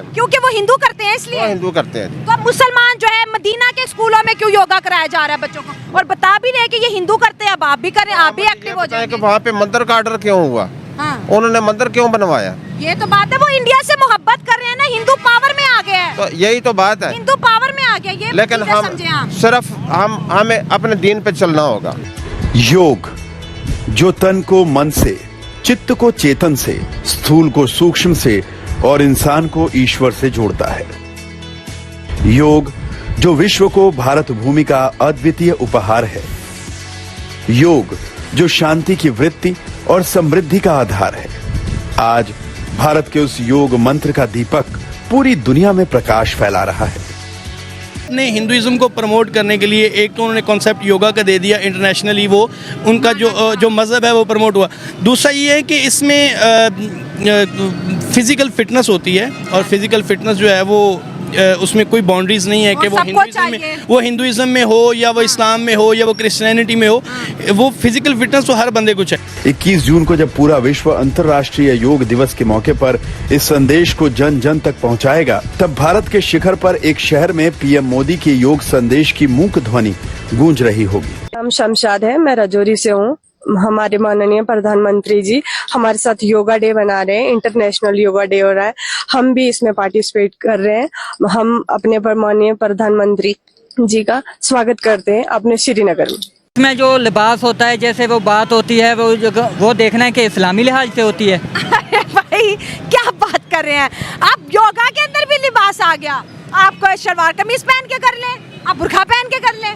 हैं। क्योंकि वो हिंदू करते हैं इसलिए। हिंदू करते हैं। तो मुसलमान जो है मदीना के स्कूलों में क्यों योगा कराया जा रहा है बच्चों को, और बता भी रहे कि ये हिंदू करते हैं, अब आप भी करें, आप भी एक्टिव हो जाएंगे। वहाँ पे मंदिर का ऑर्डर क्यों हुआ? हाँ। उन्होंने मंदिर क्यों बनवाया? ये तो बात है, वो इंडिया से मोहब्बत कर रहे हैं ना, हिंदू पावर में आ गया है। तो यही तो बात है, हिंदू पावर में आ गया ये। लेकिन हम समझे आप? सिर्फ हमें अपने दीन पे चलना होगा। योग जो तन को मन से, चित्त को चेतन से, स्थूल को सूक्ष्म से और इंसान को ईश्वर से जोड़ता है। योग जो विश्व को भारत भूमि का अद्वितीय उपहार है। योग जो शांति की वृत्ति और समृद्धि का आधार है। आज भारत के उस योग मंत्र का दीपक पूरी दुनिया में प्रकाश फैला रहा है। ने हिंदुइज्म को प्रमोट करने के लिए एक तो उन्होंने कॉन्सेप्ट योगा का दे दिया, इंटरनेशनली वो उनका जो मज़हब है वो प्रमोट हुआ। दूसरा ये है कि इसमें फिज़िकल फिटनेस होती है, और फिज़िकल फिटनेस जो है वो उसमें कोई बाउंड्रीज नहीं है कि वो हिंदुइज्म में हो या वो इस्लाम में हो या वो क्रिश्चियनिटी में हो, वो फिजिकल फिटनेस तो हर बंदे को चाहिए। 21 जून को जब पूरा विश्व अंतर्राष्ट्रीय योग दिवस के मौके पर इस संदेश को जन जन तक पहुंचाएगा, तब भारत के शिखर पर एक शहर में पीएम मोदी के योग संदेश की मूक ध्वनि गूंज रही होगी। नाम शमशाद है, मैं राजौरी से हूँ। हमारे माननीय प्रधानमंत्री जी हमारे साथ योगा डे बना रहे हैं, इंटरनेशनल योगा डे हो रहा है, हम भी इसमें पार्टिसिपेट कर रहे हैं। हम अपने माननीय प्रधानमंत्री जी का स्वागत करते हैं अपने श्रीनगर में। इसमें जो लिबास होता है, जैसे वो बात होती है, वो देखना है कि इस्लामी लिहाज से होती है। अरे भाई क्या बात कर रहे हैं आप, योगा के अंदर भी लिबास आ गया। आप शलवार कमीज पहन के कर लें, आप बुर्खा पहन के कर लें,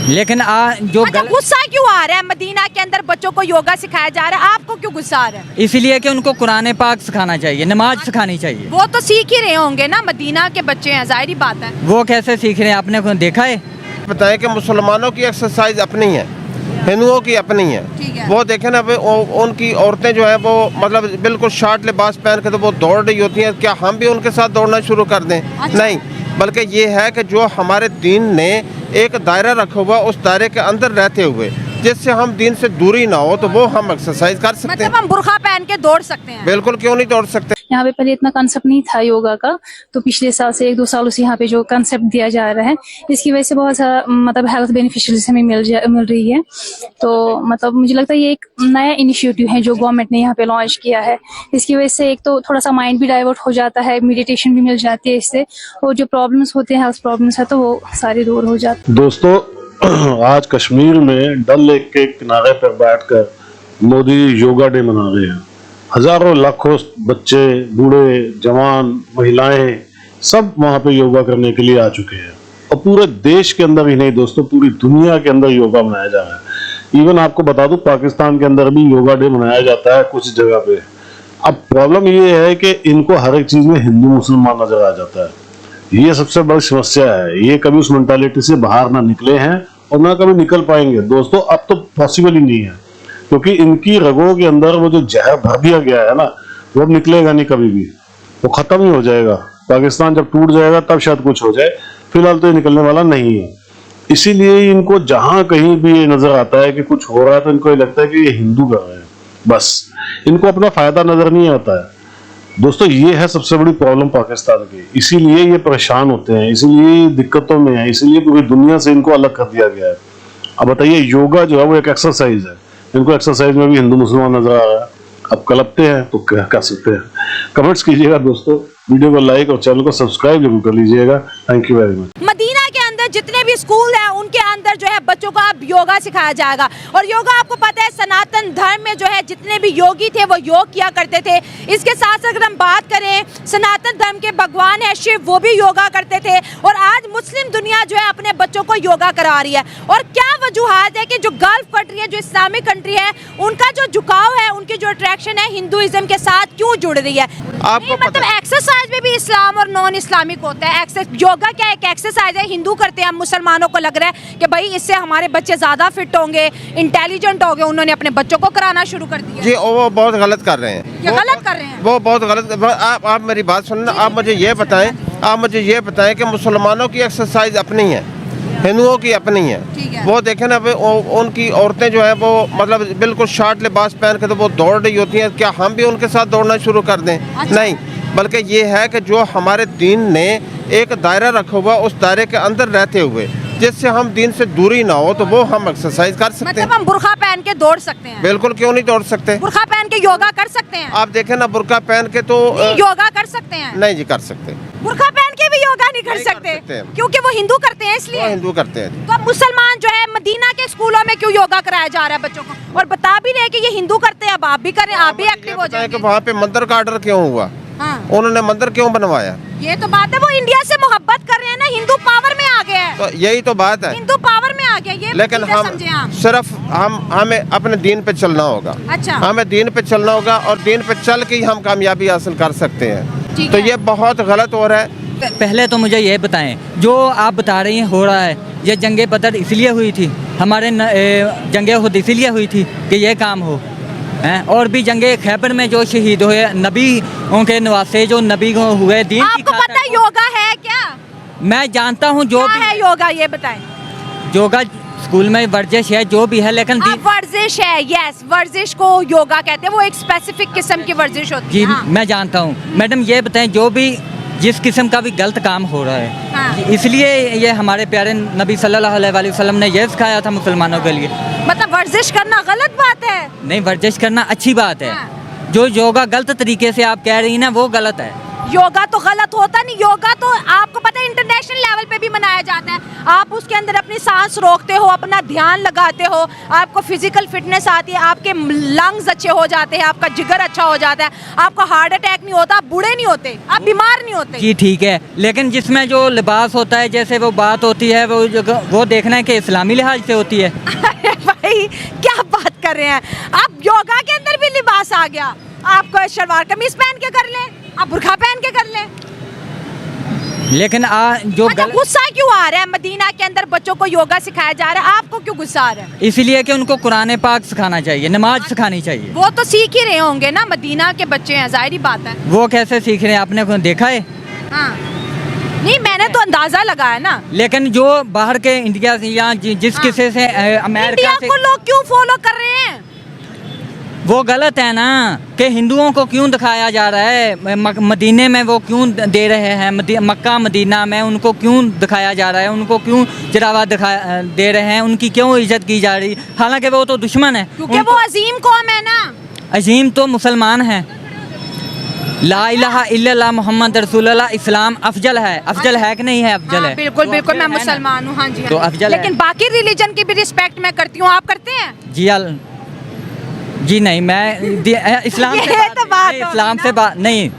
लेकिन जो गुस्सा क्यों आ रहा है? मदीना के अंदर बच्चों को योगा सिखाया जा रहा है, आपको क्यों गुस्सा आ रहा है? इसलिए कि उनको कुरान पाक सिखाना चाहिए, नमाज सिखानी चाहिए। वो तो सीख ही रहे होंगे ना, मदीना के बच्चे हैं, जाहिर बात है। वो कैसे सीख रहे हैं, आपने को देखा है? बताएं कि मुसलमानों की एक्सरसाइज अपनी है, हिंदुओं की अपनी है। वो देखें ना, उनकी औरतें जो है वो मतलब बिल्कुल शॉर्ट लिबास पहन के तो वो दौड़ रही होती हैं। क्या हम भी उनके साथ दौड़ना शुरू कर दें? नहीं, बल्कि ये है कि जो हमारे दीन ने एक दायरा रखा हुआ, उस दायरे के अंदर रहते हुए जिससे हम दीन से दूरी ना हो, तो वो हम एक्सरसाइज कर सकते हैं। मतलब हम बुर्खा पहन के दौड़ सकते हैं? बिल्कुल, क्यों नहीं दौड़ सकते। यहाँ पे पहले इतना कंसेप्ट नहीं था योगा का, तो पिछले साल से 1-2 सालों से यहाँ पे जो कंसेप्ट दिया जा रहा है, इसकी वजह से बहुत सारा मतलब हेल्थ बेनिफिशियल्स हमें मिल रही है। तो मतलब मुझे लगता है ये एक नया इनिशिएटिव है जो गवर्नमेंट ने यहाँ पे लॉन्च किया है। इसकी वजह से एक तो थोड़ा सा माइंड भी डाइवर्ट हो जाता है, मेडिटेशन भी मिल जाती है इससे, और जो प्रॉब्लम्स होते हैं, हेल्थ प्रॉब्लम्स है, तो वो सारी दूर हो जाती है। दोस्तों, आज कश्मीर में डल लेक के किनारे पर बैठकर मोदी योगा डे मना रहे हैं। हजारों लाखों बच्चे, बूढ़े, जवान, महिलाएं सब वहां पे योगा करने के लिए आ चुके हैं, और पूरे देश के अंदर ही नहीं दोस्तों, पूरी दुनिया के अंदर योगा मनाया जा रहा है। इवन आपको बता दूं, पाकिस्तान के अंदर भी योगा डे मनाया जाता है कुछ जगह पे। अब प्रॉब्लम ये है कि इनको हर एक चीज में हिंदू मुसलमान नजर आ जाता है। ये सबसे बड़ी समस्या है। ये कभी उस मेंटालिटी से बाहर ना निकले हैं और ना कभी निकल पाएंगे दोस्तों। अब तो पॉसिबल ही नहीं है, क्योंकि इनकी रगों के अंदर वो जो जहर भर दिया गया है ना, वो अब निकलेगा नहीं कभी भी, वो खत्म ही हो जाएगा। पाकिस्तान जब टूट जाएगा तब शायद कुछ हो जाए, फिलहाल तो ये निकलने वाला नहीं है। इसीलिए इनको जहां कहीं भी ये नजर आता है कि कुछ हो रहा है, तो इनको ये लगता है कि ये हिंदू कर रहे हैं, बस इनको अपना फायदा नजर नहीं आता है। दोस्तों, ये है सबसे बड़ी प्रॉब्लम पाकिस्तान की। इसीलिए ये परेशान होते हैं, इसीलिए दिक्कतों में है, इसीलिए पूरी दुनिया से इनको अलग कर दिया गया है। अब बताइए, योगा जो है वो एक एक्सरसाइज है, इनको एक्सरसाइज में भी हिंदू मुसलमान नजर आ रहा है। अब कलपते हैं तो क्या कर सकते हैं। कमेंट्स कीजिएगा दोस्तों, वीडियो को लाइक और चैनल को सब्सक्राइब जरूर कर लीजिएगा। Thank you very much. Medina के अंदर जितने भी स्कूल हैं, उनके अंदर जो है बच्चों को अब योगा सिखाया जाएगा। और योगा आपको पता है, सनातन धर्म में जो है जितने भी योगी थे वो योग किया करते थे। इसके साथ साथ अगर हम बात करें, सनातन धर्म के भगवान है शिव, वो भी योगा करते थे। और आज मुस्लिम दुनिया जो है अपने बच्चों को योगा करा रही है। और क्या वजूहात है कि जो गल्फ कंट्री है, जो इस्लामिक कंट्री है, उनका जो झुकाव है, उनकी जो अट्रैक्शन है हिंदुइज्म के साथ क्यों जुड़ रही है? आपको मतलब एक्सरसाइज में भी इस्लाम और नॉन इस्लामिक होता है। योगा क्या एक एक्सरसाइज है, हिंदू करते हैं। मुसलमानों को लग रहा है कि भाई इससे हमारे बच्चे ज्यादा फिट होंगे, इंटेलिजेंट होंगे, उन्होंने अपने बच्चों को कराना शुरू कर दिया। जी, वो बहुत गलत कर रहे हैं। ये गलत कर रहे हैं, वो बहुत गलत। आप मेरी बात सुनना। आप मुझे ये बताएं कि मुसलमानों की एक्सरसाइज अपनी है, हिंदुओं की अपनी है। वो देखें ना, उनकी औरतें जो है वो मतलब बिल्कुल शॉर्ट लिबास पहन के तो वो दौड़ रही होती हैं। क्या हम भी उनके साथ दौड़ना शुरू कर दें? नहीं, बल्कि ये है कि जो हमारे दीन ने एक दायरा रखा हुआ, उस दायरे के अंदर रहते हुए जिससे हम दीन से दूरी ना हो, तो वो हम एक्सरसाइज कर सकते मतलब हैं। हम बुर्खा पहन के दौड़ सकते हैं? बिल्कुल, क्यों नहीं दौड़ सकते। बुर्खा पहन के योगा कर सकते हैं? आप देखें ना, बुर्का पहन के तो योगा कर सकते हैं? नहीं जी, कर सकते। बुर्खा पहन के भी योगा नहीं कर नहीं कर सकते, सकते हैं। क्योंकि वो हिंदू करते हैं इसलिए। वो हिंदू करते हैं। तो अब मुसलमान जो है मदीना के स्कूलों में क्यों योगा कराया जा रहा है बच्चों को, और बता भी रहे कि ये हिंदू करते हैं, अब आप भी करें, आप भी एक्टिव हो जाएंगे। कि वहाँ पे मंदिर का ऑर्डर क्यों हुआ, हाँ। उन्होंने मंदिर क्यों बनवाया, ये तो बात है, वो इंडिया से मोहब्बत कर रहे हैं ना, हिंदू पावर में आ गया है, तो यही तो बात है। हिंदू पावर में आ गया, ये लेकिन चीज़ें हम समझे आप। सिर्फ हमें अपने दीन पे चलना होगा। अच्छा। हमें दीन पे चलना होगा, और दीन पे चल के ही हम कामयाबी हासिल कर सकते हैं। ठीक तो है। ये बहुत गलत हो रहा है। पहले तो मुझे ये बताएं, जो आप बता रही हैं हो रहा है, ये जंग बदर इसलिए हुई थी, हमारे जंग उहद इसलिए हुई थी कि ये काम हो हैं, और भी जंगे खैबर में जो शहीद हुए नबी उनके नवासे जो नबी को हुए दीन की आपको खातिर, पता है योगा है क्या? मैं जानता हूँ जो क्या भी है योगा, ये बताएं। योगा स्कूल में वर्जिश है, जो भी है, लेकिन हाँ, वर्जिश है, यस, वर्जिश को योगा कहते हैं, वो एक स्पेसिफिक किस्म की वर्जिश होती जी है। हाँ। मैं जानता हूँ। मैडम ये बताएं, जो भी जिस किस्म का भी गलत काम हो रहा है, हाँ। इसलिए ये हमारे प्यारे नबी सल्लल्लाहु अलैहि वसल्लम ने ये सिखाया था मुसलमानों के लिए। मतलब वर्जिश करना गलत बात है? नहीं, वर्जिश करना अच्छी बात है। हाँ। जो योगा गलत तरीके से आप कह रही हैं ना, वो गलत है। योगा तो गलत होता नहीं, योगा तो आपको पता है इंटरनेशनल लेवल पे भी मनाया जाता है। आप उसके अंदर अपनी सांस रोकते हो, अपना ध्यान लगाते हो, आपको फिजिकल फिटनेस आती है, आपके लंग्स अच्छे हो जाते हैं, आपका जिगर अच्छा हो जाता है, आपको हार्ट अटैक नहीं होता, आप बूढ़े नहीं होते, आप बीमार नहीं होते। जी ठीक है, लेकिन जिसमें जो लिबास होता है, जैसे वो बात होती है, वो देखना है कि इस्लामी लिहाज से होती है। अरे भाई क्या बात कर रहे हैं आप, योगा के अंदर भी लिबास आ गया। आपको शलवार कमीज पहन के कर ले, आप बुर्खा पहन के कर ले। लेकिन जो अच्छा, गुस्सा क्यों आ रहा है? मदीना के अंदर बच्चों को योगा सिखाया जा रहा है, आपको क्यों गुस्सा आ रहा है? इसलिए कि उनको कुरान पाक सिखाना चाहिए, नमाज सिखानी चाहिए। वो तो सीख ही रहे होंगे ना, मदीना के बच्चे हैं, जाहिर ही बात है। वो कैसे सीख रहे हैं, आपने को देखा है? हाँ। नहीं, मैंने तो अंदाजा लगाया ना। लेकिन जो बाहर के इंडिया से या जिस हाँ। किसी से अमेरिका इंडिया से, को लोग क्यों फॉलो कर रहे हैं? वो गलत है ना, कि हिंदुओं को क्यों दिखाया जा रहा है, मदीने में वो क्यों दे रहे हैं, मक्का मदीना में उनको क्यों दिखाया जा रहा है, उनको क्यों चढ़ावा दे रहे हैं, उनकी क्यों इज्जत की जा रही, हालांकि वो तो दुश्मन है। क्योंकि वो अजीम कौम है ना। अजीम तो मुसलमान है। ला इलाहा इल्लल्लाह मोहम्मद रसूलुल्लाह, इस्लाम अफजल है। अफजल है कि नहीं है? अफजल हाँ, है। बिल्कुल तो बिल्कुल, अफजल मैं है ना। मुसलमान हूँ। हाँ जी, तो हाँ जी। अफजल है। लेकिन बाकी रिलीजन की भी रिस्पेक्ट मैं करती हूँ, आप करते हैं? जी नहीं, मैं इस्लाम से ये तो बात बात नहीं, इस्लाम से बात नहीं।